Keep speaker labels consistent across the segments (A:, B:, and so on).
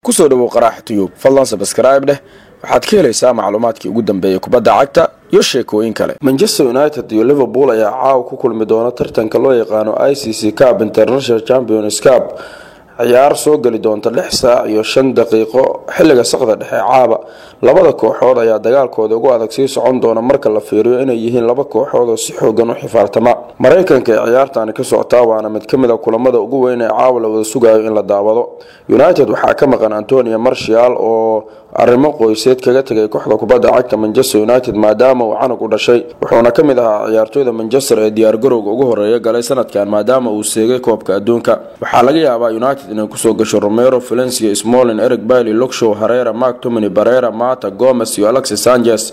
A: kusoo dhawow qaraaxa tiyub fadlan subscribe dheh waxaad ka helaysaa macluumaadkii ugu dambeeyay kubadda cagta iyo sheekooyin kale. Manchester United iyo Liverpool ayaa caaw ku kulmi doona tartanka loo yaqaano ICC Cup International Champions Cup ciyaar soo gali doonta 6 saac iyo 5 daqiiqo xilliga saqda dhexe caaba. Labada kooxood ayaa dagaalkooda ugu adag sii socon doona marka la fiiriyo inay yihiin laba kooxood oo si xoogan u xifaaltama. Mareykanka ee ciyaartan ka socota waana mid kamid ah kulamada ugu weyn ee caawa la wada sugayo in la daawado. United waxaa ka maqan Antonio Martial oo arrimo qoyseed kaga tagay kooxda kubadda cagta Manchester United maadaama uu canug u dhashay, wuxuuna ka mid ahaa ciyaartooyda Manchester ee diyaar garowga ugu horeeya galay sanadkan maadaama uu seegay koobka adduunka. Waxaa laga yaabaa United inay ku soo gasho Romero, Valencia, Smalling, Eric Bailly, Luke Shaw, Herrera, McTominay, Barrera, Mata, Gomez iyo Alexis Sanchez.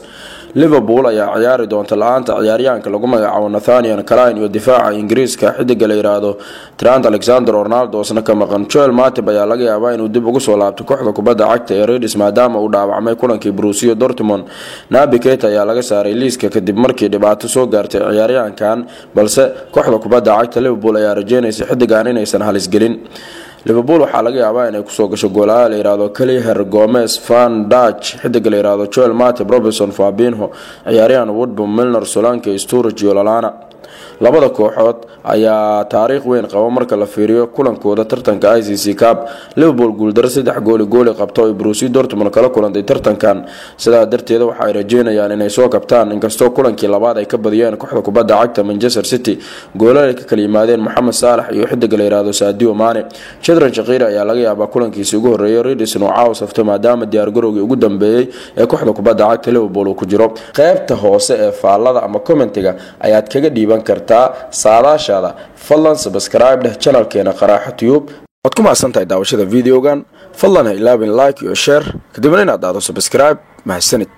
A: Liverpool ayaa ciyaari doonta la'aanta ciyaaryahanka lagu magacaabo Nathaniel Clyne iyo difaaca Ingiriiska xidiga la yiraahdo Trent Alexander-Arnold oo ka maqan. Joel Matip ayaa laga yaabaa inuu dib ugu soo laabto kooxda kubadda cagta ee Reds maadaama uu dhaawacmay kulankii Borussia Dortmund. Naby Keita ayaa laga saaray liiska kadib markii dhibaato soo gaartay ciyaaryahankan, balse kooxda kubadda cagta Liverpool ayaa rajeynaysa xidigan inaysan halis gelin. Liverpool waxaa laga yaabaa inay kusoo gasho goolaha la yiraahdo Kelleher, Gomez, Van Dijk, xidiga la yiraahdo Joel Matip, Robinson, Fabinho, ciyaaryahan Woodburn, Milner, Solanke, Sturridge iyo Lallana. Labada kooxood ayaa taariikh weyn qaba marka la fiiriyo kulankooda tartanka ICC Cup. Liverpool guuldaro 3 gool qabto oo Borussia Dortmund kala kulantay tartankan, sidaa darteed waxa ay rajeynayaan inay soo kabtaan inkastoo kulankii labaad ay ka badiyeen kooxda kubadda cagta Manchester City. Goolal ay ka kala yimaadeen Mohamed Salah iyo xidiga la yiraahdo Sadio Mane. Xherdan Shaqiri ayaa laga yaabaa kulankiisa ugu horeeyay Reds inuu caaw safto maadaama diyaar garowgii ugu dambeeyay ee kooxda kubadda cagta Liverpool uu ku jiro. Qaybta hoose ee faallada ama commentiga ayaad kaga dhiiban kartaa saadaashada. fadlan subscribe dheh channelkeena qaraaxa tiyub. waad ku mahadsantahay daawashada videogan. fadlan ha ilaabin like iyo share kadibna inaad daado subscribe. mahadsanid.